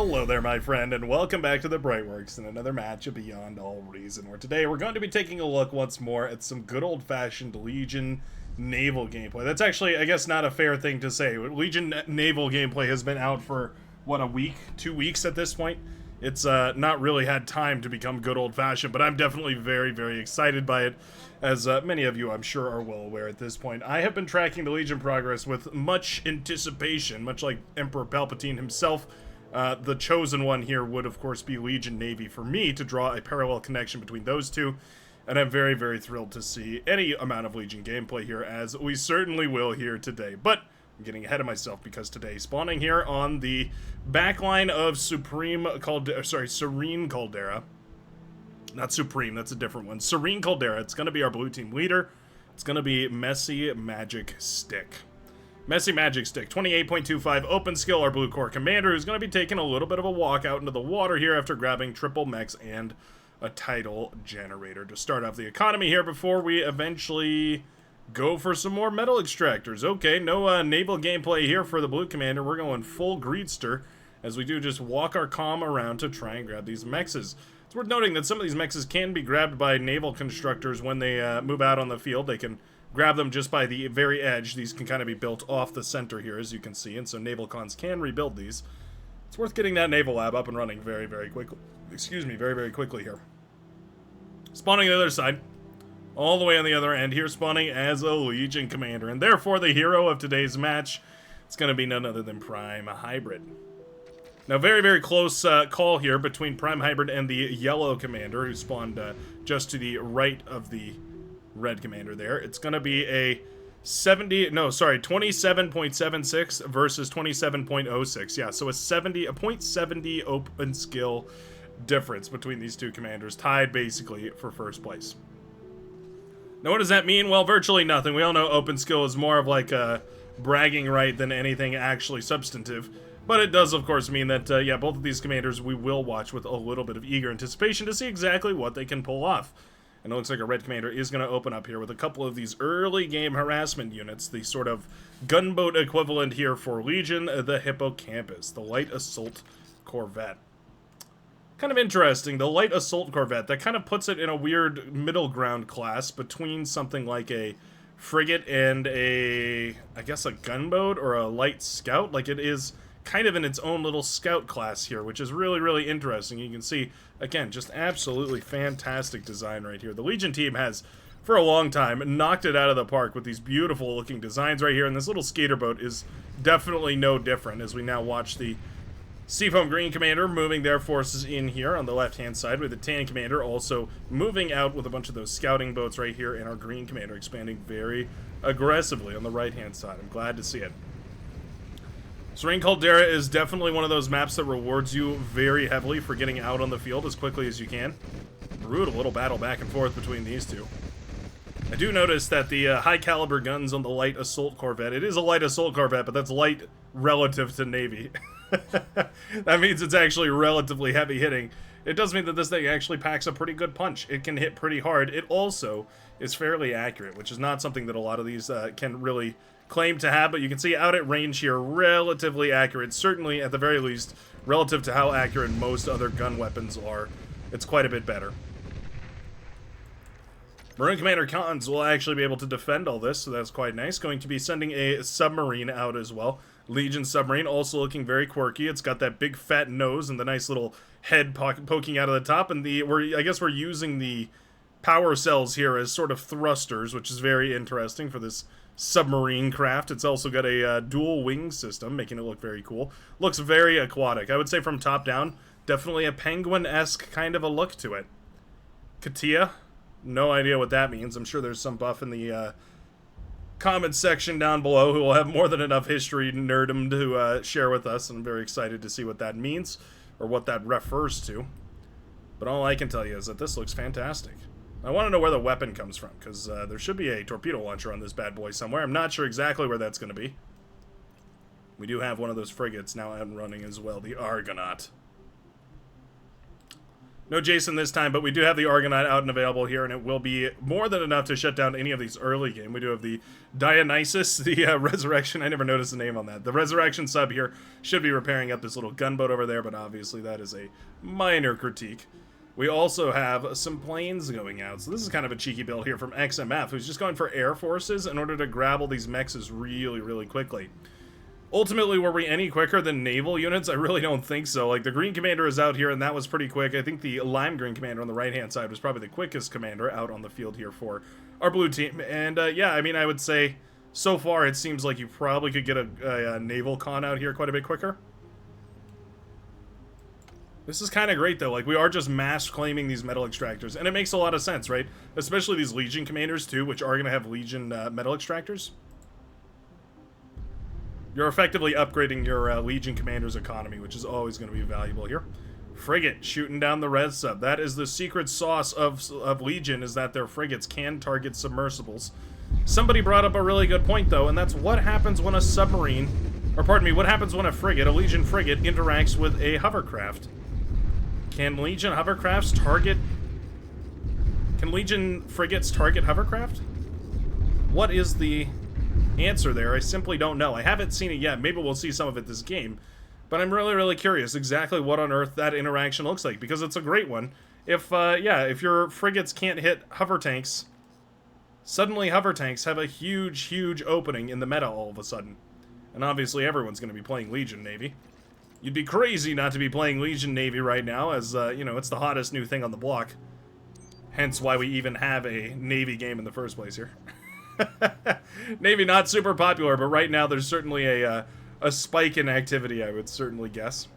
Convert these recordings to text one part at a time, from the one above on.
Hello there, my friend, and welcome back to the Brightworks and another match of Beyond All Reason, where today we're going to be taking a look once more at some good old-fashioned Legion naval gameplay. That's actually, I guess, not a fair thing to say. Legion naval gameplay has been out for, what, a week? 2 weeks at this point? It's not really had time to become good old-fashioned, but I'm definitely very, very excited by it, as many of you, I'm sure, are well aware at this point. I have been tracking the Legion progress with much anticipation, much like Emperor Palpatine himself. The chosen one here would, of course, be Legion Navy for me to draw a parallel connection between those two, and I'm very, very thrilled to see any amount of Legion gameplay here, as we certainly will here today. But I'm getting ahead of myself because today, spawning here on the backline of Serene Caldera. Not Supreme, that's a different one. Serene Caldera, it's going to be our blue team leader. It's going to be Messy Magic Stick. Messy Magic Stick, 28.25 open skill, our blue core commander, who's going to be taking a little bit of a walk out into the water here after grabbing triple mechs and a tidal generator to start off the economy here before we eventually go for some more metal extractors. Okay, no naval gameplay here for the blue commander. We're going full greedster as we do just walk our comm around to try and grab these mexes. It's worth noting that some of these mexes can be grabbed by naval constructors when they move out on the field. They can grab them just by the very edge. These can kind of be built off the center here, as you can see, and so naval cons can rebuild these. It's worth getting that naval lab up and running very, very quickly. Excuse me, very, very quickly here. Spawning the other side, all the way on the other end here, spawning as a Legion commander, and therefore the hero of today's match, it's going to be none other than Prime Hybrid. Now, very, very close call here between Prime Hybrid and the yellow commander, who spawned just to the right of the red commander there. It's going to be a 27.76 versus 27.06. Yeah, so a 0.70 open skill difference between these two commanders, tied basically for first place. Now, what does that mean? Well, virtually nothing. We all know open skill is more of like a bragging right than anything actually substantive. But it does, of course, mean that, yeah, both of these commanders we will watch with a little bit of eager anticipation to see exactly what they can pull off. And it looks like a red commander is going to open up here with a couple of these early game harassment units, the sort of gunboat equivalent here for Legion, the Hippocampus, the light assault corvette. Kind of interesting, the light assault corvette, that kind of puts it in a weird middle ground class between something like a frigate and I guess a gunboat or a light scout. Like, it is kind of in its own little scout class here, which is really, really interesting. You can see, again, just absolutely fantastic design right here. The Legion team has, for a long time, knocked it out of the park with these beautiful looking designs right here, and this little skater boat is definitely no different as we now watch the Seafoam Green Commander moving their forces in here on the left-hand side, with the Tan Commander also moving out with a bunch of those scouting boats right here, and our Green Commander expanding very aggressively on the right-hand side. I'm glad to see it. Serene Caldera is definitely one of those maps that rewards you very heavily for getting out on the field as quickly as you can. Brutal little battle back and forth between these two. I do notice that the high caliber guns on the light assault corvette, it is a light assault corvette, but that's light relative to Navy. That means it's actually relatively heavy hitting. It does mean that this thing actually packs a pretty good punch. It can hit pretty hard. It also is fairly accurate, which is not something that a lot of these can really claim to have, but you can see out at range here, relatively accurate, certainly at the very least, relative to how accurate most other gun weapons are. It's quite a bit better. Maroon Commander Cons will actually be able to defend all this, so that's quite nice. Going to be sending a submarine out as well. Legion submarine, also looking very quirky. It's got that big fat nose and the nice little head poking out of the top, and I guess we're using the power cells here as sort of thrusters, which is very interesting for this submarine craft. It's also got a dual wing system, making it look very cool. Looks very aquatic. I would say from top down, definitely a penguin-esque kind of a look to it. Katia, no idea what that means. I'm sure there's some buff in the comments section down below who will have more than enough history nerdom to share with us. I'm very excited to see what that means, or what that refers to. But all I can tell you is that this looks fantastic. I want to know where the weapon comes from, because there should be a torpedo launcher on this bad boy somewhere. I'm not sure exactly where that's going to be. We do have one of those frigates now out and running as well, the Argonaut. No Jason this time, but we do have the Argonaut out and available here, and it will be more than enough to shut down any of these early game. We do have the Dionysus, the Resurrection. I never noticed the name on that. The Resurrection sub here should be repairing up this little gunboat over there, but obviously that is a minor critique. We also have some planes going out, so this is kind of a cheeky build here from XMF, who's just going for air forces in order to grab all these mechs really, really quickly. Ultimately, were we any quicker than naval units? I really don't think so. Like, the green commander is out here, and that was pretty quick. I think the lime green commander on the right-hand side was probably the quickest commander out on the field here for our blue team. And, yeah, I mean, I would say, so far, it seems like you probably could get a naval con out here quite a bit quicker. This is kind of great, though. Like, we are just mass claiming these metal extractors, and it makes a lot of sense, right? Especially these Legion commanders, too, which are going to have Legion metal extractors. You're effectively upgrading your Legion commander's economy, which is always going to be valuable here. Frigate shooting down the res sub. That is the secret sauce of Legion, is that their frigates can target submersibles. Somebody brought up a really good point, though, and that's what happens when a submarine, or pardon me, what happens when a frigate, a Legion frigate, interacts with a hovercraft. Can Legion hovercrafts target... Can Legion frigates target hovercraft? What is the answer there? I simply don't know. I haven't seen it yet. Maybe we'll see some of it this game. But I'm really, really curious exactly what on earth that interaction looks like, because it's a great one. If, yeah, if your frigates can't hit hover tanks, suddenly hover tanks have a huge, huge opening in the meta all of a sudden. And obviously everyone's going to be playing Legion Navy. You'd be crazy not to be playing Legion Navy right now, as, you know, it's the hottest new thing on the block. Hence why we even have a Navy game in the first place here. Navy not super popular, but right now there's certainly a spike in activity, I would certainly guess.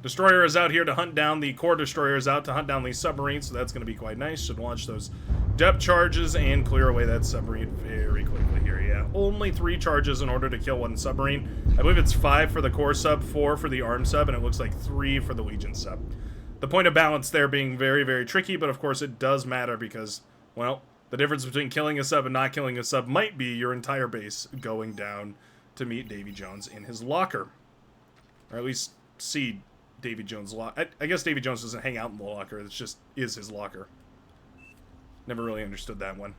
Destroyer is out here to hunt down, the core destroyer is out to hunt down these submarines, so that's going to be quite nice. Should launch those depth charges and clear away that submarine very quickly here. Yeah, only 3 charges in order to kill one submarine. I believe it's 5 for the core sub, 4 for the arm sub, and it looks like 3 for the Legion sub. The point of balance there being very, very tricky, but of course it does matter because, well, the difference between killing a sub and not killing a sub might be your entire base going down to meet Davy Jones in his locker. Or at least see Davy Jones' locker. I guess Davy Jones doesn't hang out in the locker, it just is his locker. Never really understood that one.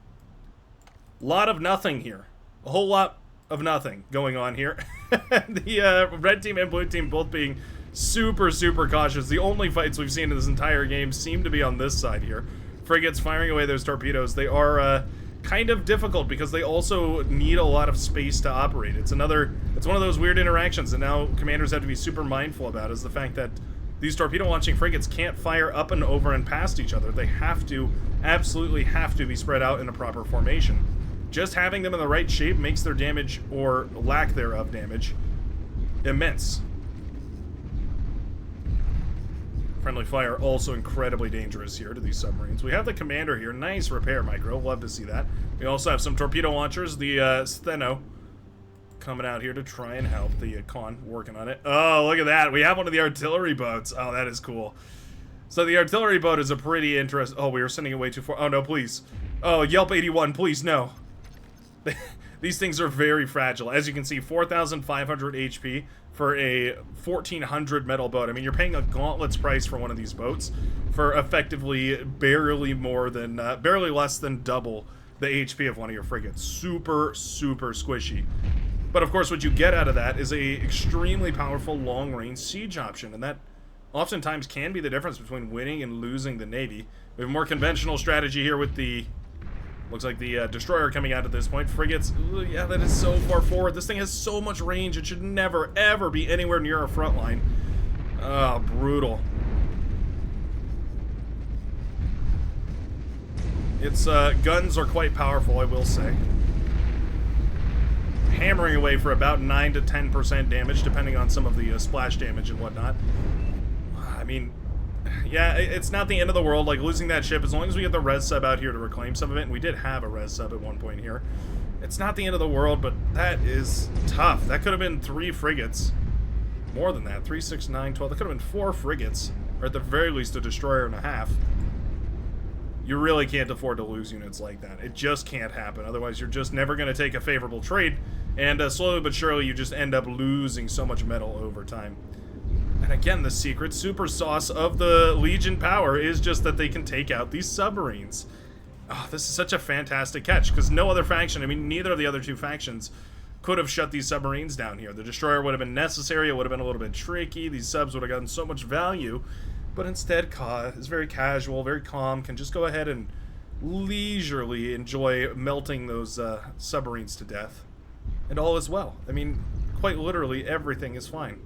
Lot of nothing here. A whole lot of nothing going on here. The red team and blue team both being super, super cautious. The only fights we've seen in this entire game seem to be on this side here. Frigates firing away those torpedoes. They are kind of difficult because they also need a lot of space to operate. It's one of those weird interactions that now commanders have to be super mindful about, is the fact that these torpedo launching frigates can't fire up and over and past each other. They have to, absolutely have to be spread out in a proper formation. Just having them in the right shape makes their damage, or lack thereof damage, immense. Friendly fire also incredibly dangerous here to these submarines. We have the commander here. Nice repair, Micro. Love to see that. We also have some torpedo launchers. The Steno coming out here to try and help. The Con working on it. Oh, look at that. We have one of the artillery boats. Oh, that is cool. So the artillery boat is a pretty interesting... Oh, we were sending it way too far. Oh, no, please. Oh, Yelp 81, please, no. These things are very fragile. As you can see, 4,500 HP for a 1,400 metal boat. I mean, you're paying a gauntlet's price for one of these boats for effectively barely less than double the HP of one of your frigates. Super, super squishy. But of course, what you get out of that is a extremely powerful long-range siege option, and that oftentimes can be the difference between winning and losing the Navy. We have a more conventional strategy here with the... Looks like the destroyer coming out at this point. Frigates, yeah, that is so far forward. This thing has so much range. It should never, ever be anywhere near a front line. Oh, brutal. Its guns are quite powerful, I will say. Hammering away for about 9 to 10% damage, depending on some of the splash damage and whatnot. I mean... Yeah, it's not the end of the world, like losing that ship, as long as we get the res sub out here to reclaim some of it, and we did have a res sub at one point here. It's not the end of the world, but that is tough. That could have been 3 frigates. More than that, 3, 6, 9, 12. That could have been 4 frigates, or at the very least a destroyer and a half. You really can't afford to lose units like that. It just can't happen, otherwise you're just never going to take a favorable trade, and slowly but surely you just end up losing so much metal over time. And again, the secret super sauce of the Legion power is just that they can take out these submarines. Oh, this is such a fantastic catch, because no other faction, I mean, neither of the other two factions could have shut these submarines down here. The destroyer would have been necessary, it would have been a little bit tricky, these subs would have gotten so much value, but instead Ka is very casual, very calm, can just go ahead and leisurely enjoy melting those submarines to death. And all is well. I mean, quite literally, everything is fine.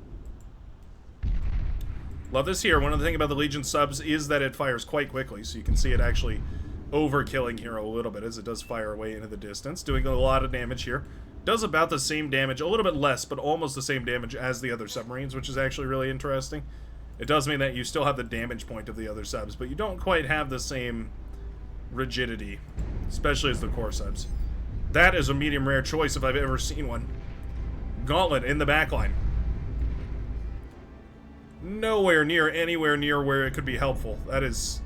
Love this here. One of the things about the Legion subs is that it fires quite quickly, so you can see it actually overkilling here a little bit as it does fire away into the distance, doing a lot of damage here. Does about the same damage, a little bit less, but almost the same damage as the other submarines, which is actually really interesting. It does mean that you still have the damage point of the other subs, but you don't quite have the same rigidity, especially as the core subs. That is a medium rare choice if I've ever seen one. Gauntlet in the backline. Nowhere near, anywhere near where it could be helpful. That is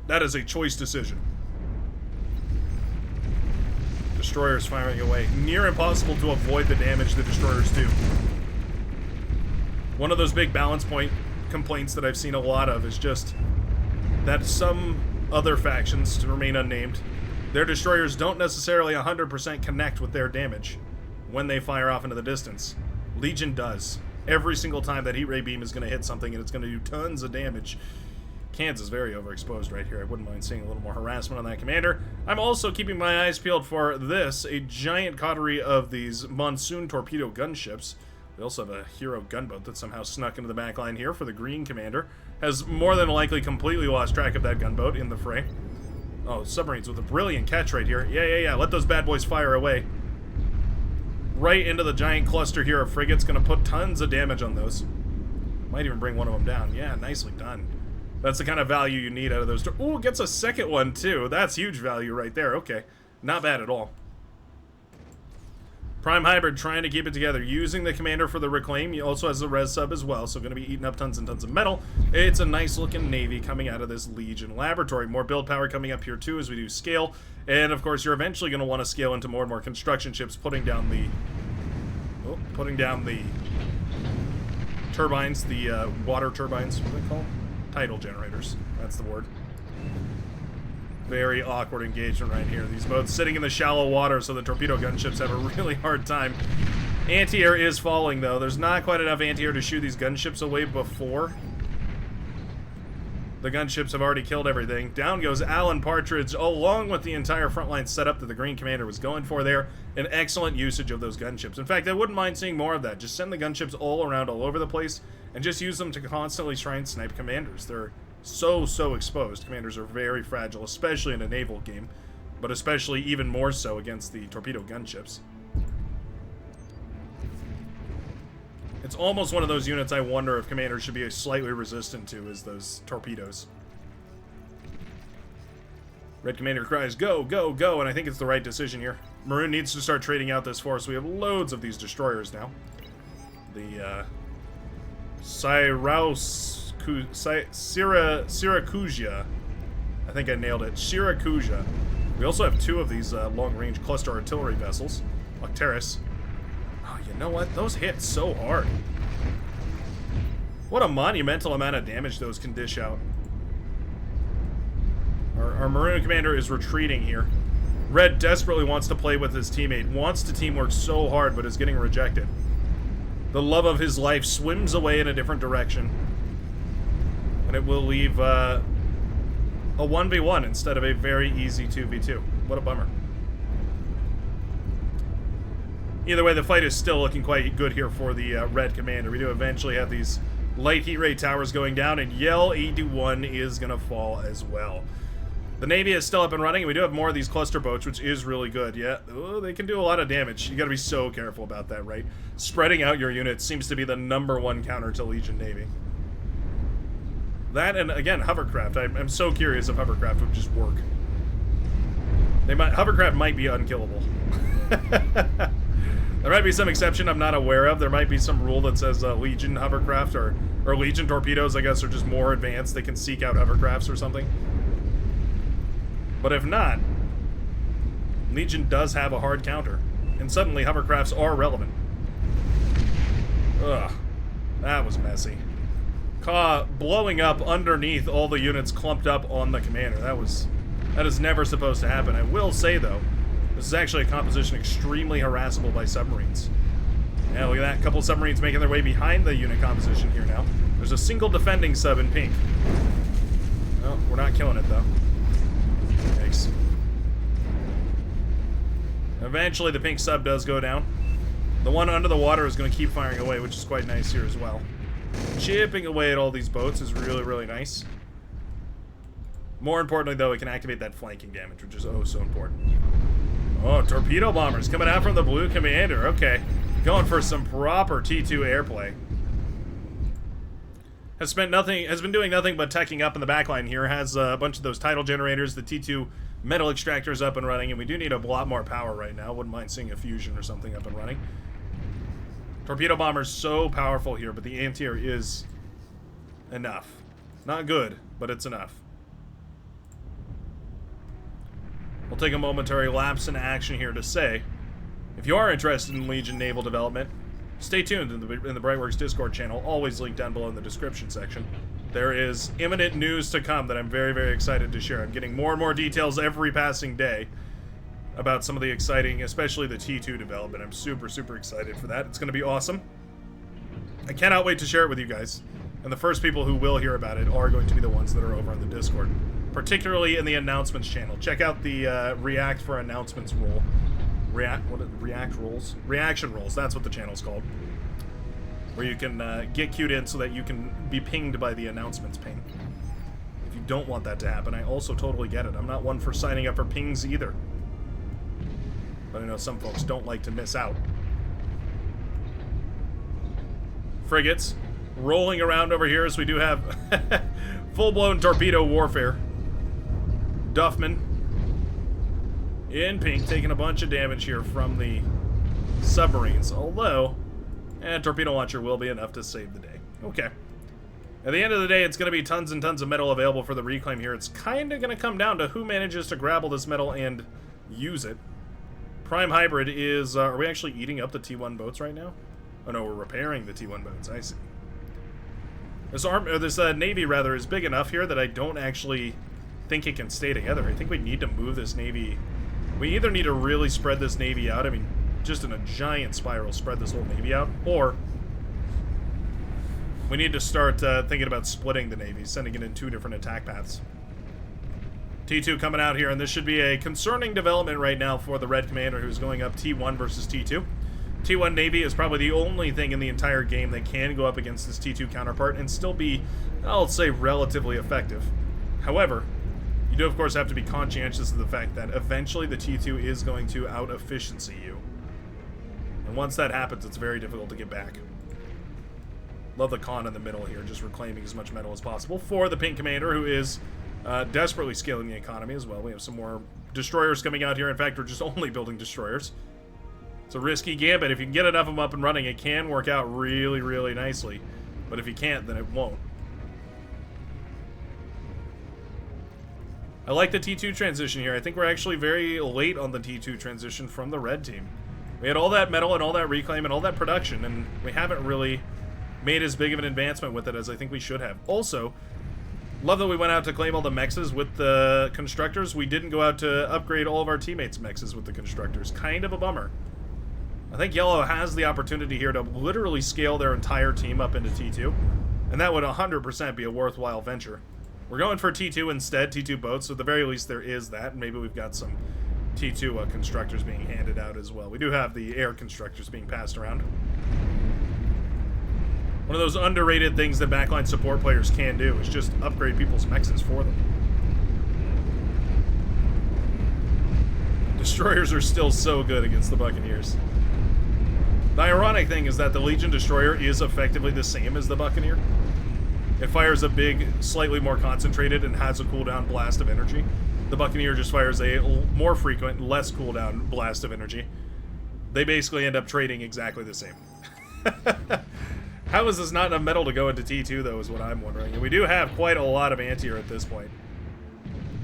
a choice decision. Destroyers firing away. Near impossible to avoid the damage the destroyers do. One of those big balance point complaints that I've seen a lot of is just that some other factions, to remain unnamed, their destroyers don't necessarily 100% connect with their damage when they fire off into the distance. Legion does. Every single time that heat ray beam is going to hit something and it's going to do tons of damage. Kansas is very overexposed right here. I wouldn't mind seeing a little more harassment on that commander. I'm also keeping my eyes peeled for this, a giant coterie of these monsoon torpedo gunships. We also have a hero gunboat that somehow snuck into the back line here for the green commander. Has more than likely completely lost track of that gunboat in the fray. Oh, submarines with a brilliant catch right here. Yeah. Let those bad boys fire away. Right into the giant cluster here of frigates. Going to put tons of damage on those. Might even bring one of them down. Yeah, nicely done. That's the kind of value you need out of those. Ooh, gets a second one, too. That's huge value right there. Okay. Not bad at all. Prime Hybrid trying to keep it together. Using the commander for the reclaim. He also has the res sub as well, so going to be eating up tons and tons of metal. It's a nice looking navy coming out of this Legion laboratory. More build power coming up here, too, as we do scale. And, of course, you're eventually going to want to scale into more and more construction ships, putting down the turbines, the water turbines. What do they call them? Tidal generators. That's the word. Very awkward engagement right here. These boats sitting in the shallow water, so the torpedo gunships have a really hard time. Anti-air is falling, though. There's not quite enough anti-air to shoot these gunships away before. The gunships have already killed everything. Down goes Alan Partridge, along with the entire frontline setup that the Green Commander was going for there. An excellent usage of those gunships. In fact, I wouldn't mind seeing more of that. Just send the gunships all around, all over the place, and just use them to constantly try and snipe commanders. They're so exposed. Commanders are very fragile, especially in a naval game, but especially even more so against the torpedo gunships. It's almost one of those units I wonder if commanders should be slightly resistant to, is those torpedoes. Red Commander cries, go, go, go, and I think it's the right decision here. Maroon needs to start trading out this force. We have loads of these destroyers now. The, Syracuse. I think I nailed it. Syracuse. We also have two of these long-range cluster artillery vessels. Octeris. Oh, you know what? Those hit so hard. What a monumental amount of damage those can dish out. Our Maroon Commander is retreating here. Red desperately wants to play with his teammate. Wants to teamwork so hard, but is getting rejected. The love of his life swims away in a different direction. And it will leave a 1v1 instead of a very easy 2v2. What a bummer. Either way, the fight is still looking quite good here for the Red Commander. We do eventually have these light heat ray towers going down, and Yell 81 is going to fall as well. The Navy is still up and running, and we do have more of these cluster boats, which is really good. Yeah, oh, they can do a lot of damage. You got to be so careful about that, right? Spreading out your units seems to be the #1 counter to Legion Navy. That, and again, hovercraft. I'm so curious if hovercraft would just work. Hovercraft might be unkillable. There might be some exception I'm not aware of. There might be some rule that says Legion hovercraft or Legion torpedoes, I guess, are just more advanced. They can seek out hovercrafts or something. But if not, Legion does have a hard counter. And suddenly hovercrafts are relevant. Ugh. That was messy. Blowing up underneath all the units clumped up on the commander. That is never supposed to happen. I will say, though, this is actually a composition extremely harassable by submarines. Yeah, look at that. A couple of submarines making their way behind the unit composition here now. There's a single defending sub in pink. Oh, we're not killing it, though. Thanks. Eventually, the pink sub does go down. The one under the water is going to keep firing away, which is quite nice here as well. Chipping away at all these boats is really, really nice. More importantly, though, it can activate that flanking damage, which is oh so important. Oh, torpedo bombers coming out from the blue commander. Okay. Going for some proper T2 airplay. Has been doing nothing but teching up in the backline here. Has a bunch of those tidal generators, the T2 metal extractors up and running, and we do need a lot more power right now. Wouldn't mind seeing a fusion or something up and running. Torpedo bomber's so powerful here, but the anti-air is enough. Not good, but it's enough. We'll take a momentary lapse in action here to say, if you are interested in Legion naval development, stay tuned in the Brightworks Discord channel, always linked down below in the description section. There is imminent news to come that I'm very, very excited to share. I'm getting more and more details every passing day about some of the exciting, especially the T2 development. I'm super, super excited for that. It's going to be awesome. I cannot wait to share it with you guys. And the first people who will hear about it are going to be the ones that are over on the Discord, particularly in the announcements channel. Check out the React for Announcements rule. Reaction rolls, that's what the channel's called. Where you can get queued in so that you can be pinged by the announcements ping. If you don't want that to happen, I also totally get it. I'm not one for signing up for pings either. But I know some folks don't like to miss out. Frigates rolling around over here, as we do have full-blown torpedo warfare. Duffman in pink, taking a bunch of damage here from the submarines. Although, torpedo launcher will be enough to save the day. Okay. At the end of the day, it's going to be tons and tons of metal available for the reclaim here. It's kind of going to come down to who manages to grab all this metal and use it. Prime Hybrid is... are we actually eating up the T1 boats right now? Oh no, we're repairing the T1 boats. I see. This Navy, rather, is big enough here that I don't actually think it can stay together. I think we need to move this Navy. We either need to really spread this Navy out, I mean, just in a giant spiral, spread this whole Navy out, or we need to start thinking about splitting the Navy, sending it in two different attack paths. T2 coming out here, and this should be a concerning development right now for the Red Commander, who's going up T1 versus T2. T1 Navy is probably the only thing in the entire game that can go up against this T2 counterpart and still be, I'll say, relatively effective. However, you do, of course, have to be conscientious of the fact that eventually the T2 is going to out-efficiency you. And once that happens, it's very difficult to get back. Love the con in the middle here, just reclaiming as much metal as possible for the Pink Commander, who is desperately scaling the economy as well. We have some more destroyers coming out here. In fact, we're just only building destroyers. It's a risky gambit. If you can get enough of them up and running, it can work out really, really nicely. But if you can't, then it won't. I like the T2 transition here. I think we're actually very late on the T2 transition from the red team. We had all that metal and all that reclaim and all that production, and we haven't really made as big of an advancement with it as I think we should have. Also, love that we went out to claim all the mexes with the constructors. We didn't go out to upgrade all of our teammates' mexes with the constructors. Kind of a bummer. I think Yellow has the opportunity here to literally scale their entire team up into T2, and that would 100% be a worthwhile venture. We're going for T2 instead, T2 boats, so at the very least there is that, and maybe we've got some T2 constructors being handed out as well. We do have the air constructors being passed around. One of those underrated things that backline support players can do is just upgrade people's mexes for them. Destroyers are still so good against the Buccaneers. The ironic thing is that the Legion Destroyer is effectively the same as the Buccaneer. It fires a big, slightly more concentrated, and has a cooldown blast of energy. The Buccaneer just fires a more frequent, less cooldown blast of energy. They basically end up trading exactly the same. How is this not enough metal to go into T2, though, is what I'm wondering. And we do have quite a lot of anti-air at this point.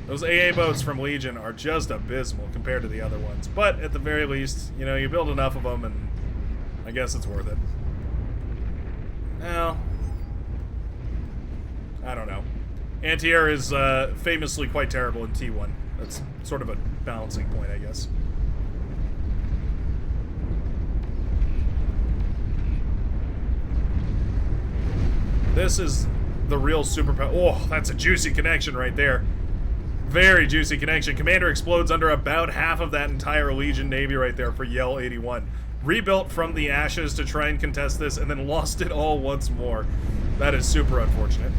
Those AA boats from Legion are just abysmal compared to the other ones. But at the very least, you know, you build enough of them, and I guess it's worth it. Well, I don't know. Anti-air is famously quite terrible in T1. That's sort of a balancing point, I guess. This is the real superpower. Oh, that's a juicy connection right there. Very juicy connection. Commander explodes under about half of that entire Legion Navy right there for Yell 81. Rebuilt from the ashes to try and contest this, and then lost it all once more. That is super unfortunate.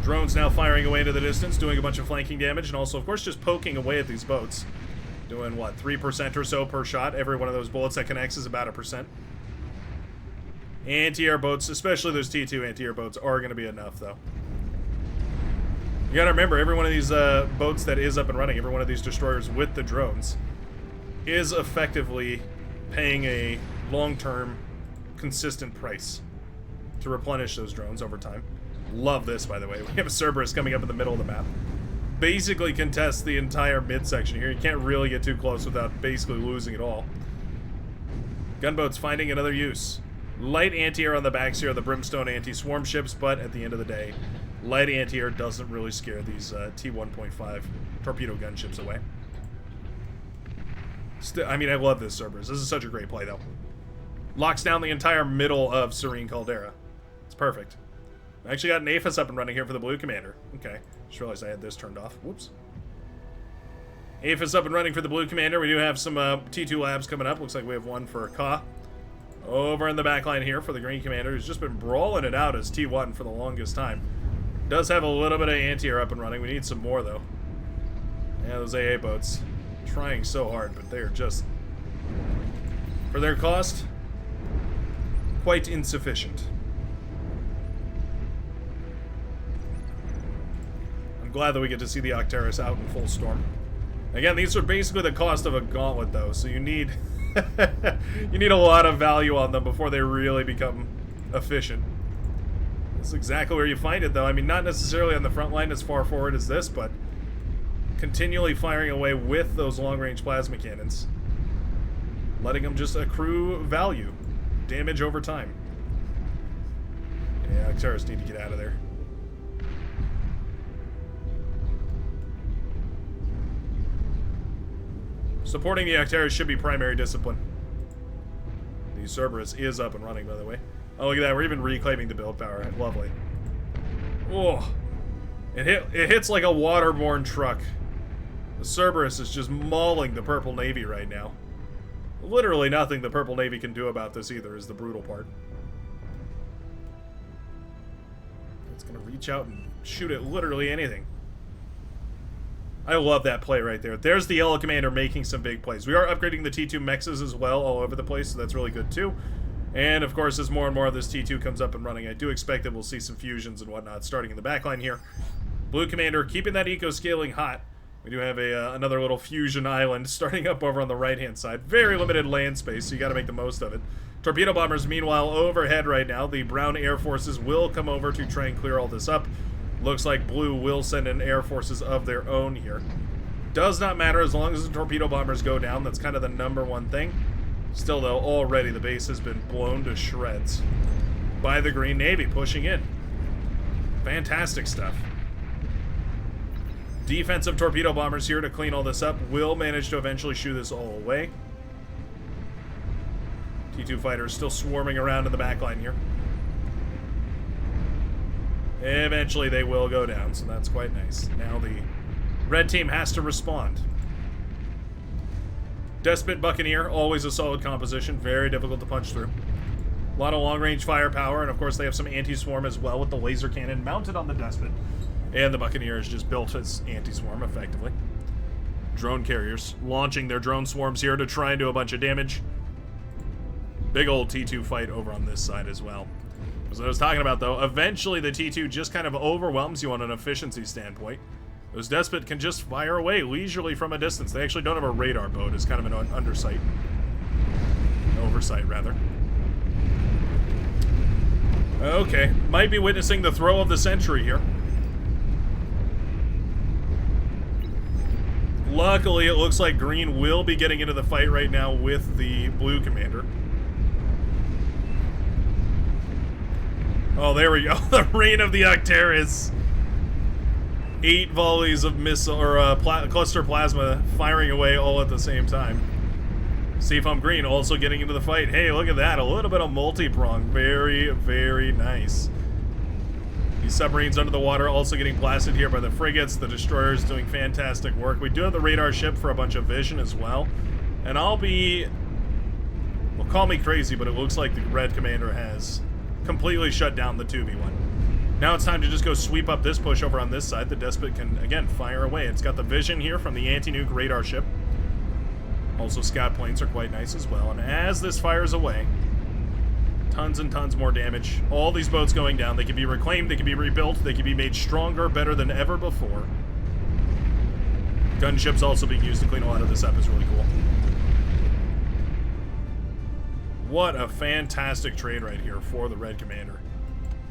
Drones now firing away into the distance, doing a bunch of flanking damage, and also, of course, just poking away at these boats. Doing, what, 3% or so per shot? Every one of those bullets that connects is about 1%. Anti-air boats, especially those T2 anti-air boats, are going to be enough, though. You gotta remember, every one of these boats that is up and running, every one of these destroyers with the drones, is effectively paying a long-term, consistent price to replenish those drones over time. Love this, by the way. We have a Cerberus coming up in the middle of the map. Basically contests the entire midsection here. You can't really get too close without basically losing it all. Gunboats finding another use. Light anti-air on the backs here of the Brimstone anti-swarm ships, but at the end of the day, light anti-air doesn't really scare these T-1.5 torpedo gunships away. I mean, I love this Cerberus. This is such a great play, though. Locks down the entire middle of Serene Caldera. It's perfect. I actually got an APHIS up and running here for the Blue Commander. Okay. Just realized I had this turned off. Whoops. APHIS up and running for the Blue Commander. We do have some T2 labs coming up. Looks like we have one for Ka. Over in the back line here for the Green Commander, who's just been brawling it out as T1 for the longest time. Does have a little bit of anti-air up and running. We need some more, though. Yeah, those AA boats. Trying so hard, but they are just, for their cost, quite insufficient. I'm glad that we get to see the Octeris out in full storm. Again, these are basically the cost of a gauntlet, though, so you need you need a lot of value on them before they really become efficient. That's exactly where you find it, though. I mean, not necessarily on the front line as far forward as this, but continually firing away with those long-range plasma cannons. Letting them just accrue value. Damage over time. Yeah, Octeris need to get out of there. Supporting the Octeris should be primary discipline. The Cerberus is up and running, by the way. Oh, look at that. We're even reclaiming the build power. Lovely. Oh. It hits like a waterborne truck. The Cerberus is just mauling the Purple Navy right now. Literally nothing the Purple Navy can do about this either is the brutal part. It's going to reach out and shoot at literally anything. I love that play right there. There's the Yellow Commander making some big plays. We are upgrading the T2 mexes as well all over the place, so that's really good too. And of course, as more and more of this T2 comes up and running, I do expect that we'll see some fusions and whatnot starting in the backline here. Blue Commander keeping that eco-scaling hot. We do have another little fusion island starting up over on the right-hand side. Very limited land space, so you got to make the most of it. Torpedo bombers, meanwhile, overhead right now. The brown air forces will come over to try and clear all this up. Looks like blue will send in air forces of their own here. Does not matter as long as the torpedo bombers go down. That's kind of the #1 thing. Still, though, already the base has been blown to shreds by the Green Navy pushing in. Fantastic stuff. Defensive torpedo bombers here to clean all this up. Will manage to eventually shoo this all away. T2 fighters still swarming around in the backline here. Eventually they will go down, so that's quite nice. Now the red team has to respond. Despot Buccaneer, always a solid composition. Very difficult to punch through. A lot of long-range firepower, and of course they have some anti-swarm as well with the laser cannon mounted on the Despot. And the Buccaneer is just built as anti-swarm, effectively. Drone carriers launching their drone swarms here to try and do a bunch of damage. Big old T2 fight over on this side as well. As I was talking about, though, eventually the T2 just kind of overwhelms you on an efficiency standpoint. Those Despot can just fire away leisurely from a distance. They actually don't have a radar boat. It's kind of an undersight. Oversight, rather. Okay. Might be witnessing the throw of the century here. Luckily, it looks like green will be getting into the fight right now with the blue commander. Oh, there we go. The Reign of the Arcturus. 8 volleys of missile or cluster plasma firing away all at the same time. See if I'm green also getting into the fight. Hey, look at that. A little bit of multi-prong. Very, very nice. These submarines under the water also getting blasted here by the frigates. The destroyers doing fantastic work. We do have the radar ship for a bunch of vision as well. And I'll be... well, call me crazy, but it looks like the red commander has completely shut down the 2v1. Now it's time to just go sweep up this push over on this side. The Despot can, again, fire away. It's got the vision here from the anti-nuke radar ship. Also, scout planes are quite nice as well. And as this fires away, tons and tons more damage. All these boats going down. They can be reclaimed, they can be rebuilt, they can be made stronger, better than ever before. Gunships also being used to clean a lot of this up is really cool. What a fantastic trade right here for the red commander.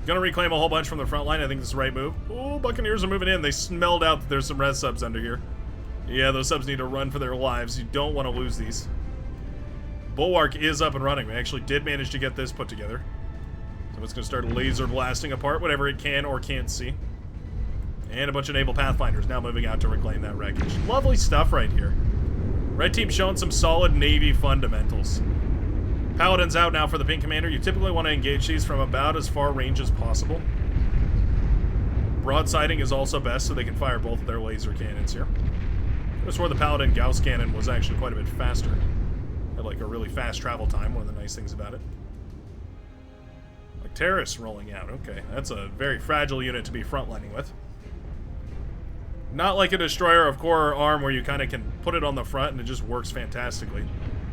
Gonna reclaim a whole bunch from the front line. I think this is the right move. Oh, Buccaneers are moving in. They smelled out that there's some res subs under here. Yeah, those subs need to run for their lives. You don't want to lose these. Bulwark is up and running. We actually did manage to get this put together. So it's going to start laser blasting apart whatever it can or can't see. And a bunch of naval pathfinders now moving out to reclaim that wreckage. Lovely stuff right here. Red team showing some solid Navy fundamentals. Paladin's out now for the pink commander. You typically want to engage these from about as far range as possible. Broadsiding is also best so they can fire both of their laser cannons here. I swore the Paladin Gauss cannon was actually quite a bit faster. Had like a really fast travel time, one of the nice things about it. Like terrorists rolling out, okay. That's a very fragile unit to be frontlining with. Not like a destroyer of core or arm where you kind of can put it on the front and it just works fantastically.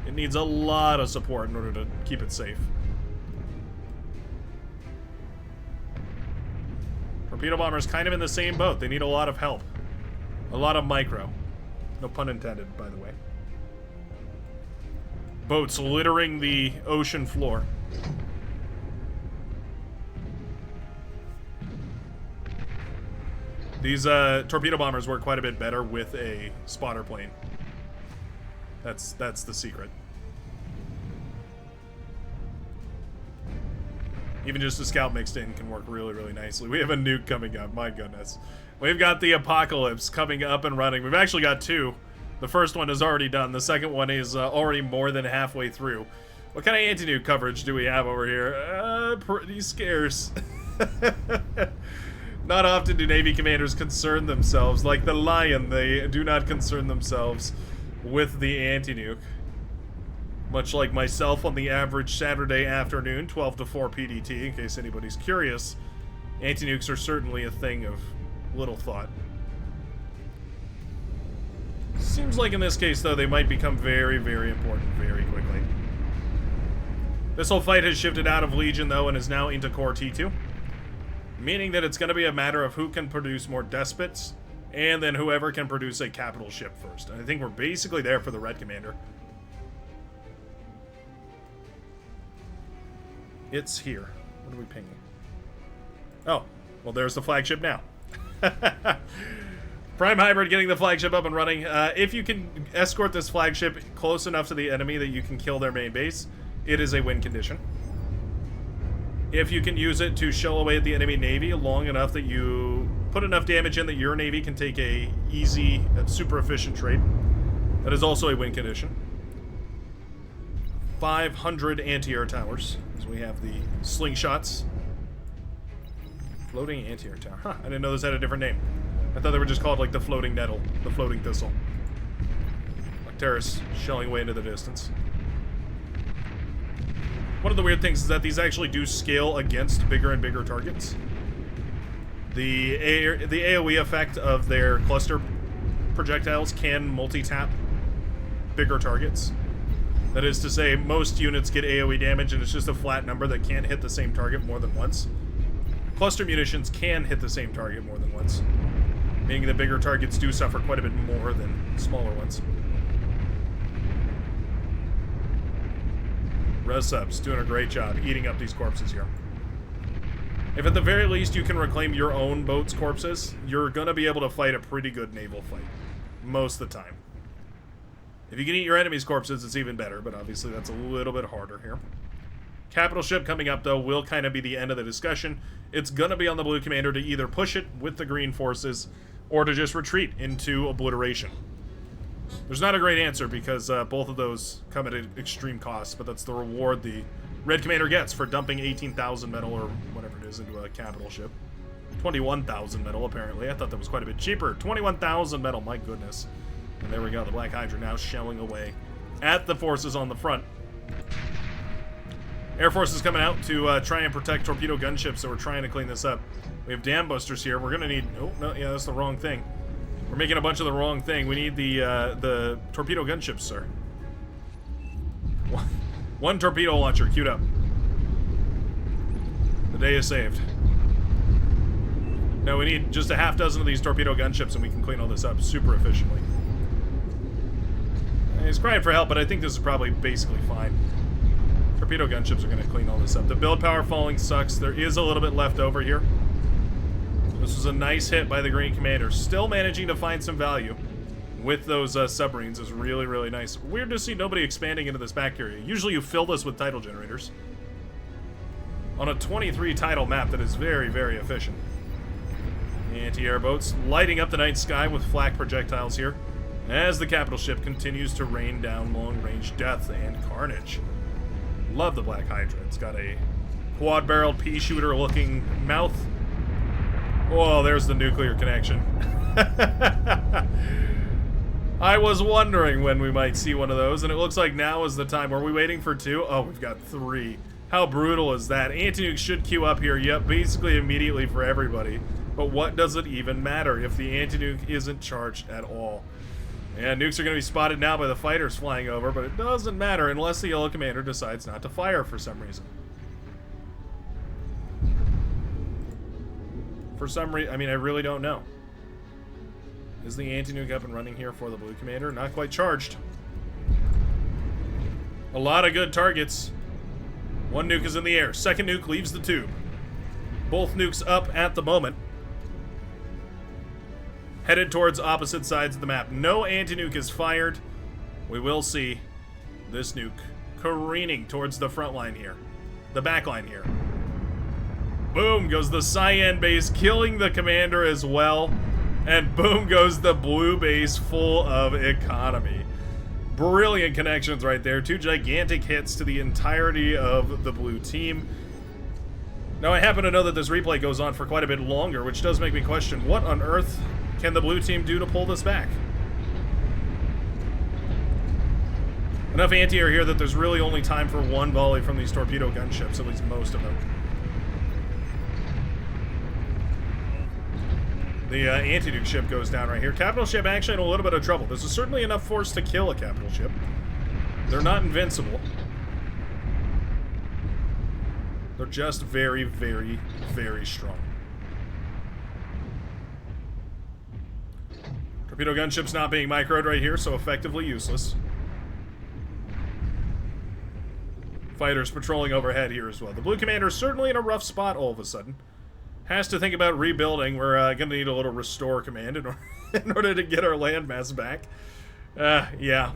It needs a lot of support in order to keep it safe. Torpedo bombers kind of in the same boat. They need a lot of help. A lot of micro. No pun intended, by the way. Boats littering the ocean floor. These torpedo bombers work quite a bit better with a spotter plane. That's the secret. Even just a scout mixed in can work really, really nicely. We have a nuke coming up, my goodness. We've got the Apocalypse coming up and running. We've actually got 2. The first one is already done. The second one is already more than halfway through. What kind of anti-nuke coverage do we have over here? Pretty scarce. Not often do Navy commanders concern themselves. Like the Lion, they do not concern themselves with the anti-nuke. Much like myself on the average Saturday afternoon, 12 to 4 PDT, in case anybody's curious. Anti-nukes are certainly a thing of little thought. Seems like in this case, though, they might become very, very important very quickly. This whole fight has shifted out of Legion, though, and is now into Core T2. Meaning that it's going to be a matter of who can produce more Despots, and then whoever can produce a capital ship first. And I think we're basically there for the Red Commander. It's here. What are we pinging? Oh, well, there's the flagship now. Prime Hybrid getting the flagship up and running. If you can escort this flagship close enough to the enemy that you can kill their main base, it is a win condition. If you can use it to shell away at the enemy navy long enough that you put enough damage in that your navy can take a easy, super efficient trade, that is also a win condition. 500 anti-air towers. So we have the slingshots. Floating anti-air tower. Huh, I didn't know this had a different name. I thought they were just called like the floating nettle, the floating thistle. Like terrorists shelling away into the distance. One of the weird things is that these actually do scale against bigger and bigger targets. The AoE effect of their cluster projectiles can multi-tap bigger targets. That is to say, most units get AoE damage and it's just a flat number that can't hit the same target more than once. Cluster munitions can hit the same target more than once, meaning that bigger targets do suffer quite a bit more than smaller ones. Res subs doing a great job eating up these corpses here. If at the very least you can reclaim your own boat's corpses, you're gonna be able to fight a pretty good naval fight. most of the time. If you can eat your enemy's corpses, it's even better, but obviously that's a little bit harder here. Capital ship coming up, though, will kind of be the end of the discussion. It's going to be on the blue commander to either push it with the green forces or to just retreat into obliteration. There's not a great answer because both of those come at an extreme cost, but that's the reward the red commander gets for dumping 18,000 metal or whatever it is into a capital ship. 21,000 metal, apparently. I thought that was quite a bit cheaper. 21,000 metal, my goodness. And there we go, the Black Hydra now shelling away at the forces on the front. Air Force is coming out to try and protect torpedo gunships, so we're trying to clean this up. We have dam busters here. We're going to need... Oh, no, yeah, that's the wrong thing. We're making a bunch of the wrong thing. We need the torpedo gunships, sir. One torpedo launcher queued up. The day is saved. No, we need just a half dozen of these torpedo gunships and we can clean all this up super efficiently. He's crying for help, but I think this is probably basically fine. Torpedo gunships are going to clean all this up. The build power falling sucks. There is a little bit left over here. This was a nice hit by the green commander. Still managing to find some value with those submarines is really, really nice. Weird to see nobody expanding into this back area. Usually you fill this with tidal generators. On a 23 tidal map that is very, very efficient. Anti-air boats lighting up the night sky with flak projectiles here as the capital ship continues to rain down long-range death and carnage. Love the Black Hydra. It's got a quad-barreled pea shooter looking mouth. Oh, there's the nuclear connection. I was wondering when we might see one of those, and it looks like now is the time. Are we waiting for 2? Oh, we've got 3. How brutal is that? Anti-nuke should queue up here, yep, basically immediately for everybody. But what does it even matter if the anti-nuke isn't charged at all? And nukes are going to be spotted now by the fighters flying over, but it doesn't matter unless the yellow commander decides not to fire for some reason. For some reason, I mean, I really don't know. Is the anti-nuke up and running here for the blue commander? Not quite charged. A lot of good targets. One nuke is in the air. Second nuke leaves the tube. Both nukes up at the moment. Headed towards opposite sides of the map. No anti-nuke is fired. We will see this nuke careening towards the front line here. The back line here. Boom goes the cyan base, killing the commander as well. And boom goes the blue base full of economy. Brilliant connections right there. 2 gigantic hits to the entirety of the blue team. Now, I happen to know that this replay goes on for quite a bit longer, which does make me question, what on earth can the blue team do to pull this back? Enough anti-air here that there's really only time for 1 volley from these torpedo gunships, at least most of them. The anti-nuke ship goes down right here. Capital ship actually in a little bit of trouble. This is certainly enough force to kill a capital ship. They're not invincible. They're just very, very, very strong. Torpedo gunship's not being microed right here, so effectively useless. Fighters patrolling overhead here as well. The blue commander is certainly in a rough spot all of a sudden. Has to think about rebuilding. We're going to need a little restore command in order to get our landmass back. Yeah.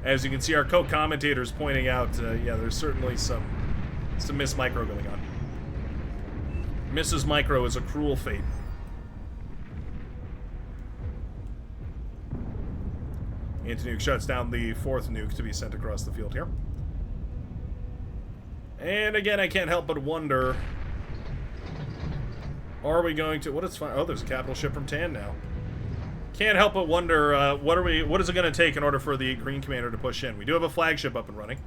As you can see, our co-commentators pointing out, yeah, there's certainly some Miss Micro going on. Mrs. Micro is a cruel fate. Anti-nuke shuts down the 4th nuke to be sent across the field here. And again, I can't help but wonder... Are we going to... What is fine? Oh, there's a capital ship from Tan now. Can't help but wonder, what is it going to take in order for the green commander to push in? We do have a flagship up and running.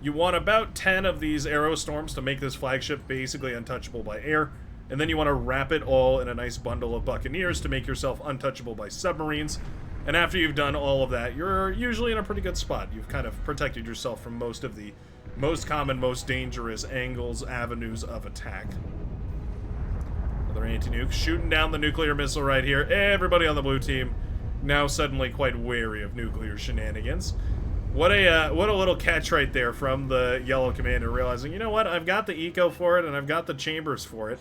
You want about 10 of these aerostorms to make this flagship basically untouchable by air. And then you want to wrap it all in a nice bundle of buccaneers to make yourself untouchable by submarines. And after you've done all of that, you're usually in a pretty good spot. You've kind of protected yourself from most of the most common, most dangerous angles, avenues of attack. Another anti-nuke shooting down the nuclear missile right here. Everybody on the blue team now suddenly quite wary of nuclear shenanigans. What a little catch right there from the yellow commander, realizing, you know what, I've got the eco for it and I've got the chambers for it.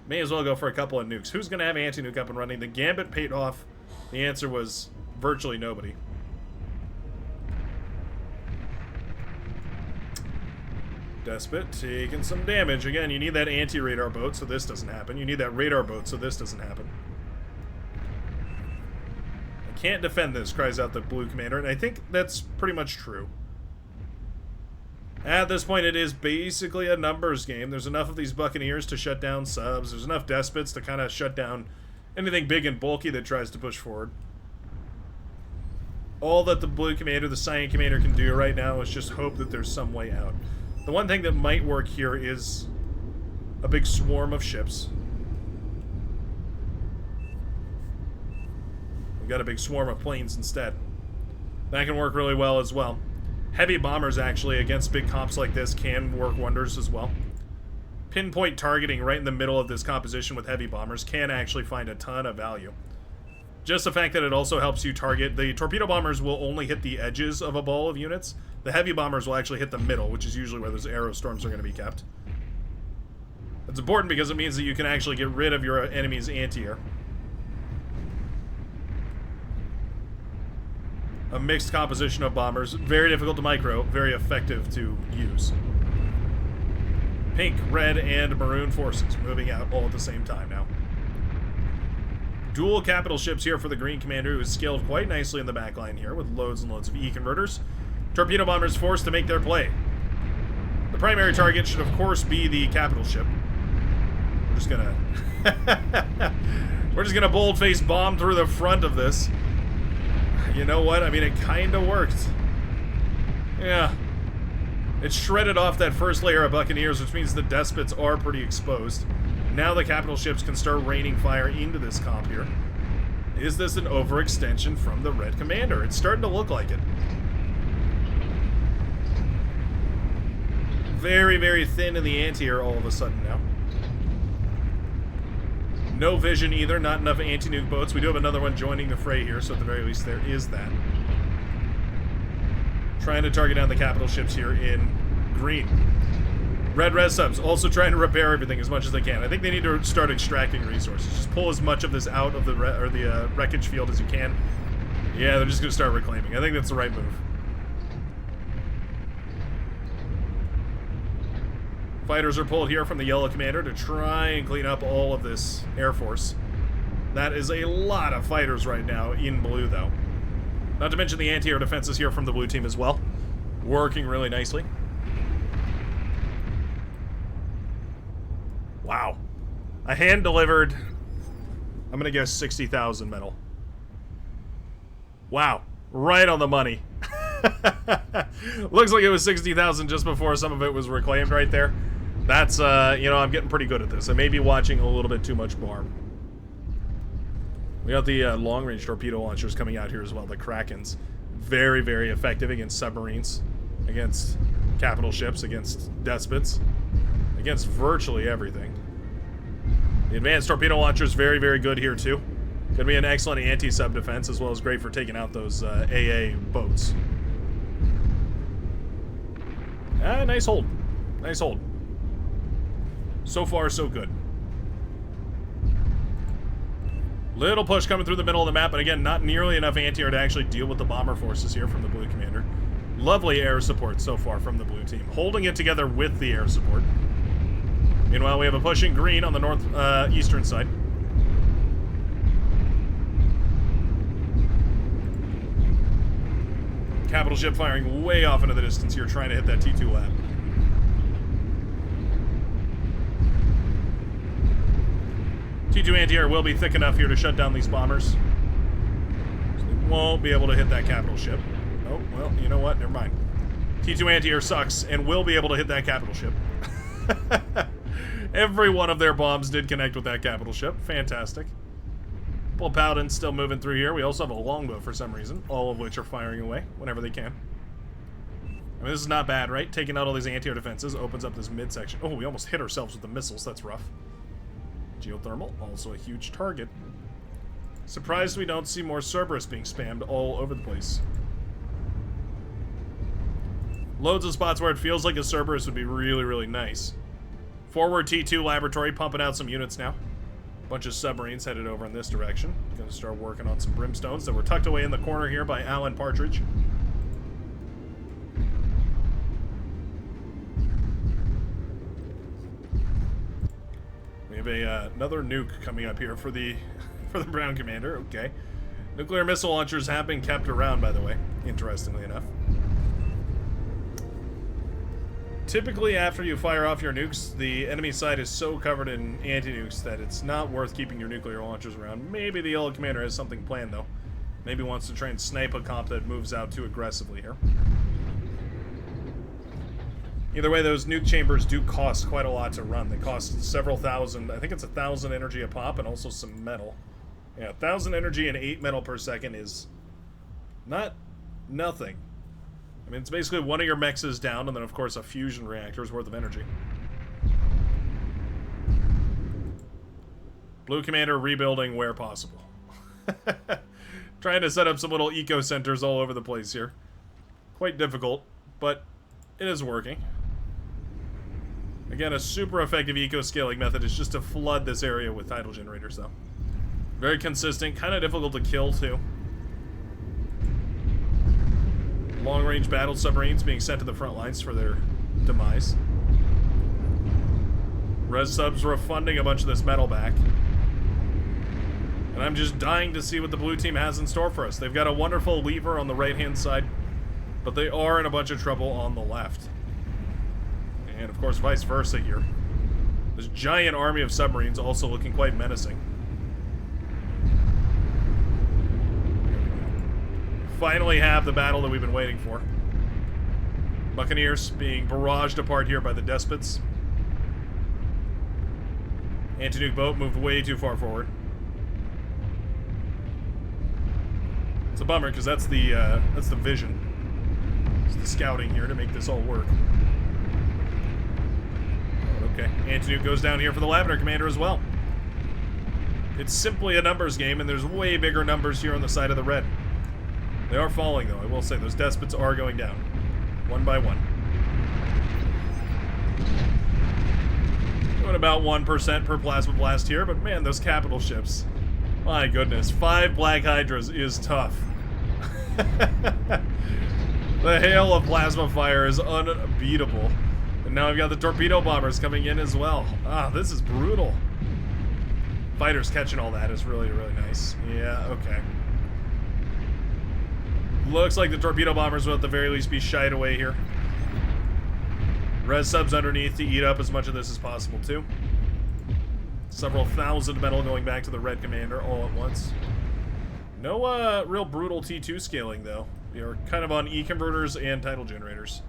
May as well go for a couple of nukes. Who's going to have anti-nuke up and running? The gambit paid off. The answer was virtually nobody. Despot taking some damage. Again, you need that anti-radar boat so this doesn't happen. You need that radar boat so this doesn't happen. I can't defend this, cries out the blue commander, and I think that's pretty much true. At this point, it is basically a numbers game. There's enough of these Buccaneers to shut down subs. There's enough Despots to kind of shut down anything big and bulky that tries to push forward. All that the blue commander, the cyan commander can do right now is just hope that there's some way out. The one thing that might work here is a big swarm of ships. We've got a big swarm of planes instead. That can work really well as well. Heavy bombers, actually, against big comps like this can work wonders as well. Pinpoint targeting right in the middle of this composition with heavy bombers can actually find a ton of value. Just the fact that it also helps you target... The torpedo bombers will only hit the edges of a ball of units. The heavy bombers will actually hit the middle, which is usually where those arrow storms are going to be kept. It's important because it means that you can actually get rid of your enemy's anti-air. A mixed composition of bombers. Very difficult to micro, very effective to use. Pink, red, and maroon forces moving out all at the same time now. Dual capital ships here for the green commander, who is scaled quite nicely in the back line here with loads and loads of E-converters. Torpedo bombers forced to make their play. The primary target should, of course, be the capital ship. We're just gonna... We're just gonna bold-face bomb through the front of this. You know what? I mean, it kind of worked. Yeah. It shredded off that first layer of Buccaneers, which means the Despots are pretty exposed. Now the capital ships can start raining fire into this comp here. Is this an overextension from the red commander? It's starting to look like it. Very, very thin in the anti-air all of a sudden now. No vision either, not enough anti-nuke boats. We do have another one joining the fray here, so at the very least there is that. Trying to target down the capital ships here in green. Red res subs also trying to repair everything as much as they can. I think they need to start extracting resources. Just pull as much of this out of the wreckage field as you can. Yeah, they're just going to start reclaiming. I think that's the right move. Fighters are pulled here from the yellow commander to try and clean up all of this Air Force. That is a lot of fighters right now in blue, though. Not to mention the anti-air defenses here from the blue team as well. Working really nicely. Wow. A hand-delivered, I'm going to guess 60,000 metal. Wow. Right on the money. Looks like it was 60,000 just before some of it was reclaimed right there. That's, you know, I'm getting pretty good at this. I may be watching a little bit too much BARM. We got the long-range torpedo launchers coming out here as well, the Krakens. Very, very effective against submarines, against capital ships, against despots, against virtually everything. The advanced torpedo launcher is very, very good here too. Gonna be an excellent anti-sub defense, as well as great for taking out those AA boats. Nice hold. Nice hold. So far, so good. Little push coming through the middle of the map, but again, not nearly enough anti-air to actually deal with the bomber forces here from the blue commander. Lovely air support so far from the blue team, holding it together with the air support. Meanwhile, we have a push in green on the north eastern side. Capital ship firing way off into the distance here, trying to hit that T2 lab. T2 anti-air will be thick enough here to shut down these bombers. So they won't be able to hit that capital ship. Oh, well, you know what? Never mind. T2 anti-air sucks and will be able to hit that capital ship. Every one of their bombs did connect with that capital ship. Fantastic. Well, Paladin's still moving through here. We also have a longbow for some reason, all of which are firing away whenever they can. I mean, this is not bad, right? Taking out all these anti-air defenses opens up this midsection. Oh, we almost hit ourselves with the missiles. That's rough. Geothermal, also a huge target. Surprised we don't see more Cerberus being spammed all over the place. Loads of spots where it feels like a Cerberus would be really, really nice. Forward T2 laboratory pumping out some units now. Bunch of submarines headed over in this direction. Gonna start working on some brimstones that were tucked away in the corner here by Alan Partridge. We have another nuke coming up here for the Brown Commander. Okay. Nuclear missile launchers have been kept around, by the way, interestingly enough. Typically, after you fire off your nukes, the enemy side is so covered in anti-nukes that it's not worth keeping your nuclear launchers around. Maybe the Yellow Commander has something planned, though. Maybe wants to try and snipe a comp that moves out too aggressively here. Either way, those nuke chambers do cost quite a lot to run. They cost several thousand. I think it's 1,000 energy a pop and also some metal. Yeah, 1,000 energy and 8 metal per second is not nothing. I mean, it's basically one of your mechs is down, and then, of course, a fusion reactor's worth of energy. Blue Commander rebuilding where possible. Trying to set up some little eco centers all over the place here. Quite difficult, but it is working. Again, a super effective eco-scaling method is just to flood this area with tidal generators, though. Very consistent, kind of difficult to kill, too. Long-range battle submarines being sent to the front lines for their demise. Res subs refunding a bunch of this metal back. And I'm just dying to see what the blue team has in store for us. They've got a wonderful lever on the right-hand side, but they are in a bunch of trouble on the left. And, of course, vice versa here. This giant army of submarines also looking quite menacing. Finally have the battle that we've been waiting for. Buccaneers being barraged apart here by the Despots. Anti-nuke boat moved way too far forward. It's a bummer because that's the vision. It's the scouting here to make this all work. Okay, Anti-nuke goes down here for the Lavender Commander as well. It's simply a numbers game, and there's way bigger numbers here on the side of the red. They are falling, though, I will say. Those Despots are going down. One by one. Doing about 1% per plasma blast here, but man, those capital ships. My goodness. 5 Black Hydras is tough. The hail of plasma fire is unbeatable. And now we've got the torpedo bombers coming in as well. Ah, this is brutal. Fighters catching all that is really, really nice. Yeah, okay. Looks like the torpedo bombers will at the very least be shied away here. Res subs underneath to eat up as much of this as possible, too. Several thousand metal going back to the red commander all at once. No real brutal T2 scaling, though. We are kind of on E-converters and tidal generators.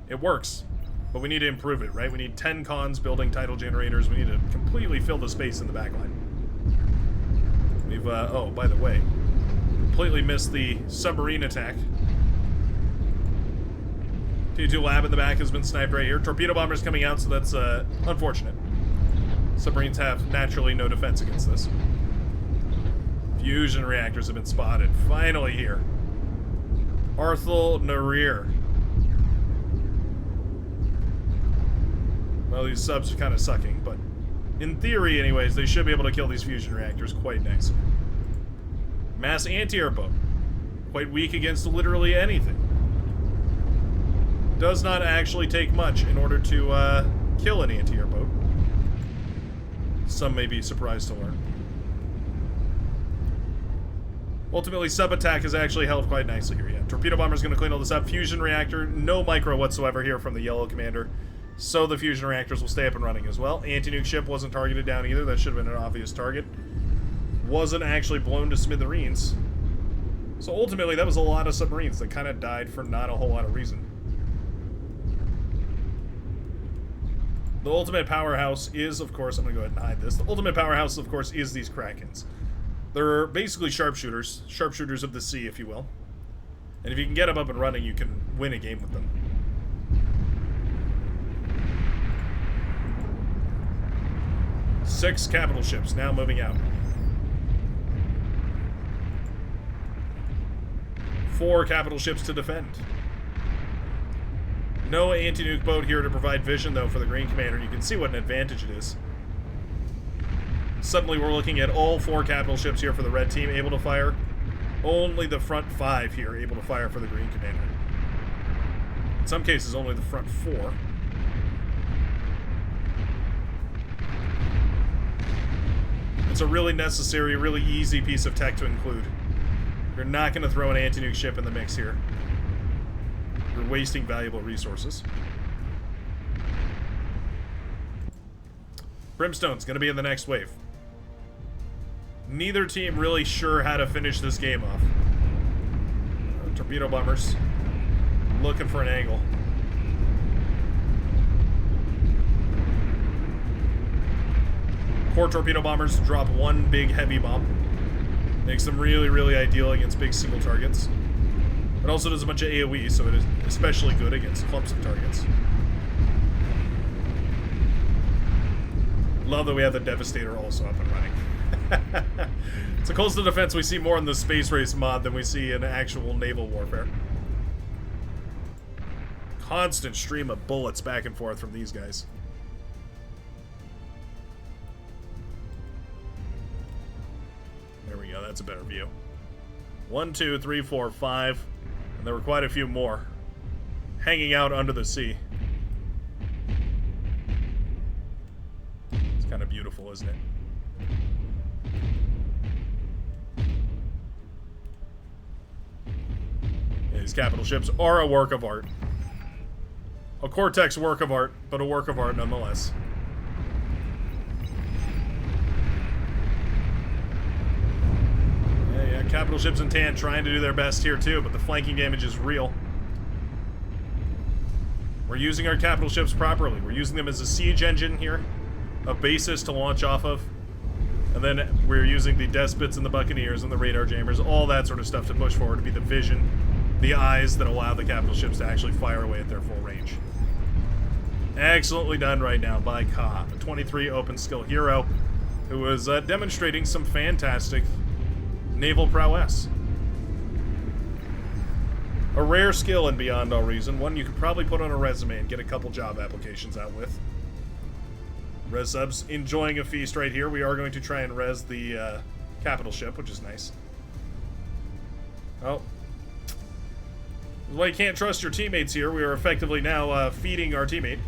It works, but we need to improve it, right? We need 10 cons building tidal generators. We need to completely fill the space in the backline. We've, oh, by the way, completely missed the submarine attack. T2 lab in the back has been sniped right here. Torpedo bombers coming out, so that's unfortunate. Submarines have naturally no defense against this. Fusion reactors have been spotted. Finally here. Arthur Narir. Well, these subs are kind of sucking, but in theory, anyways, they should be able to kill these fusion reactors quite nicely. Mass anti-air boat. Quite weak against literally anything. Does not actually take much in order to kill an anti-air boat. Some may be surprised to learn. Ultimately, sub-attack has actually held quite nicely here. Yeah, torpedo bomber's going to clean all this up. Fusion reactor, no micro whatsoever here from the yellow commander. So the fusion reactors will stay up and running as well. Anti-nuke ship wasn't targeted down either. That should have been an obvious target. Wasn't actually blown to smithereens. So ultimately, that was a lot of submarines that kind of died for not a whole lot of reason. The ultimate powerhouse is, of course, I'm going to go ahead and hide this. The ultimate powerhouse, of course, is these Krakens. They're basically sharpshooters. Sharpshooters of the sea, if you will. And if you can get them up and running, you can win a game with them. Six capital ships now moving out. 4 capital ships to defend. No anti-nuke boat here to provide vision, though, for the green commander. You can see what an advantage it is. Suddenly we're looking at all 4 capital ships here for the red team able to fire. Only the front 5 here able to fire for the green commander. In some cases, only the front 4. It's a really necessary, really easy piece of tech to include. You're not going to throw an anti-nuke ship in the mix here. You're wasting valuable resources. Brimstone's going to be in the next wave. Neither team really sure how to finish this game off. Torpedo bombers looking for an angle. Core torpedo bombers drop one big heavy bomb. Makes them really, really ideal against big single targets. It also does a bunch of AoE, so it is especially good against clumps of targets. Love that we have the Devastator also up and running. It's a coastal defense we see more in the Space Race mod than we see in actual naval warfare. Constant stream of bullets back and forth from these guys. There we go, that's a better view. 1, 2, 3, 4, 5. And there were quite a few more hanging out under the sea. It's kind of beautiful, isn't it? Yeah, these capital ships are a work of art. A Cortex work of art, but a work of art nonetheless. Yeah, capital ships in tan trying to do their best here too, but the flanking damage is real. We're using our capital ships properly. We're using them as a siege engine here, a basis to launch off of, and then we're using the Despots and the Buccaneers and the radar jammers, all that sort of stuff to push forward, to be the vision, the eyes that allow the capital ships to actually fire away at their full range. Excellently done right now by Ka, a 23 open skill hero who was demonstrating some fantastic naval prowess. A rare skill in Beyond All Reason, one you could probably put on a resume and get a couple job applications out with. Res subs enjoying a feast right here. We are going to try and res the capital ship, which is nice. Oh. Well, you can't trust your teammates here. We are effectively now feeding our teammate.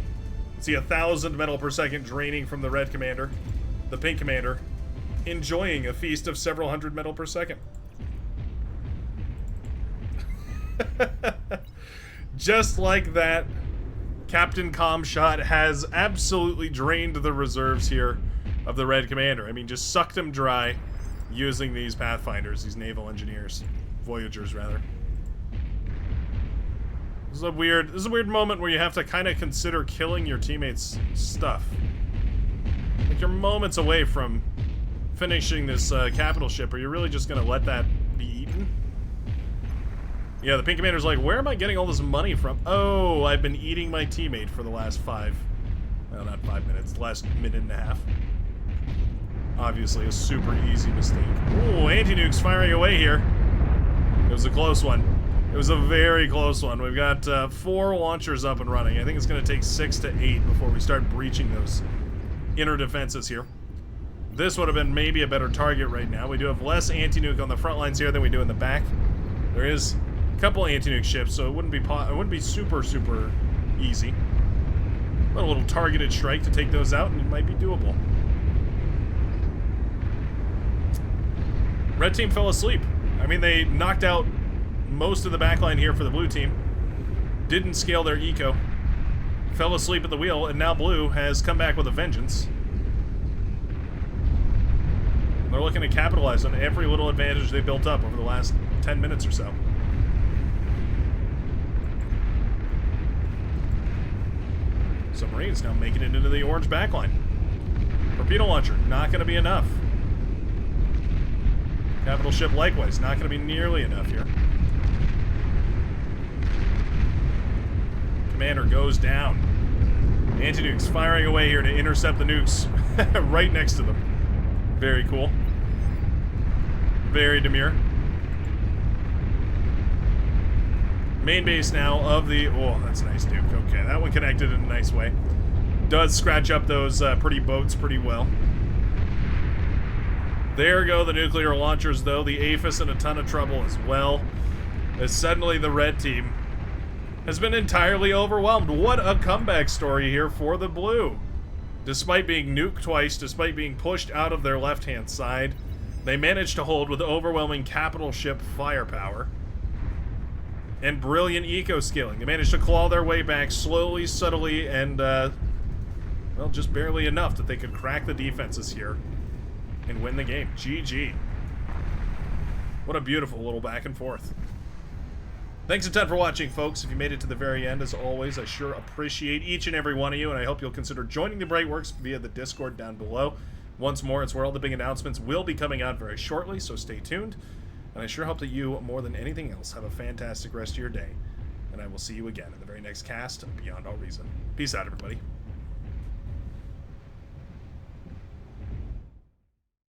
See 1,000 metal per second draining from the red commander, the pink commander, enjoying a feast of several hundred metal per second. Just like that, Captain Comshot has absolutely drained the reserves here of the red commander. I mean, just sucked them dry using these Pathfinders, these naval engineers, Voyagers rather. This is a weird moment where you have to kind of consider killing your teammates' stuff. Like, you're moments away from finishing this capital ship. Are you really just gonna let that be eaten? Yeah, the pink commander's like, where am I getting all this money from? Oh, I've been eating my teammate for the last not 5 minutes, the last minute and a half. Obviously a super easy mistake. Ooh, anti-nuke's firing away here. It was a close one. It was a very close one. We've got 4 launchers up and running. I think it's going to take 6 to 8 before we start breaching those inner defenses here. This would have been maybe a better target right now. We do have less anti-nuke on the front lines here than we do in the back. There is a couple anti-nuke ships, so it wouldn't be super easy. But a little targeted strike to take those out, and it might be doable. Red team fell asleep. I mean, they knocked out most of the backline here for the blue team. Didn't scale their eco. Fell asleep at the wheel, and now blue has come back with a vengeance. They're looking to capitalize on every little advantage they built up over the last 10 minutes or so. Submarines now making it into the orange backline. Torpedo launcher, not going to be enough. Capital ship likewise, not going to be nearly enough here. Commander goes down. Anti-nukes firing away here to intercept the nukes right next to them. Very cool. Very demure. Main base now of the... Oh, that's nice, Duke. Okay, that one connected in a nice way. Does scratch up those pretty boats pretty well. There go the nuclear launchers, though. The APHIS in a ton of trouble as well. As suddenly the red team has been entirely overwhelmed. What a comeback story here for the blue. Despite being nuked twice, despite being pushed out of their left-hand side, they managed to hold with overwhelming capital ship firepower and brilliant eco-scaling. They managed to claw their way back slowly, subtly, and, well, just barely enough that they could crack the defenses here and win the game. GG. What a beautiful little back and forth. Thanks a ton for watching, folks. If you made it to the very end, as always, I sure appreciate each and every one of you, and I hope you'll consider joining the Brightworks via the Discord down below. Once more, it's where all the big announcements will be coming out very shortly, so stay tuned. And I sure hope that you, more than anything else, have a fantastic rest of your day. And I will see you again in the very next cast of Beyond All Reason. Peace out, everybody.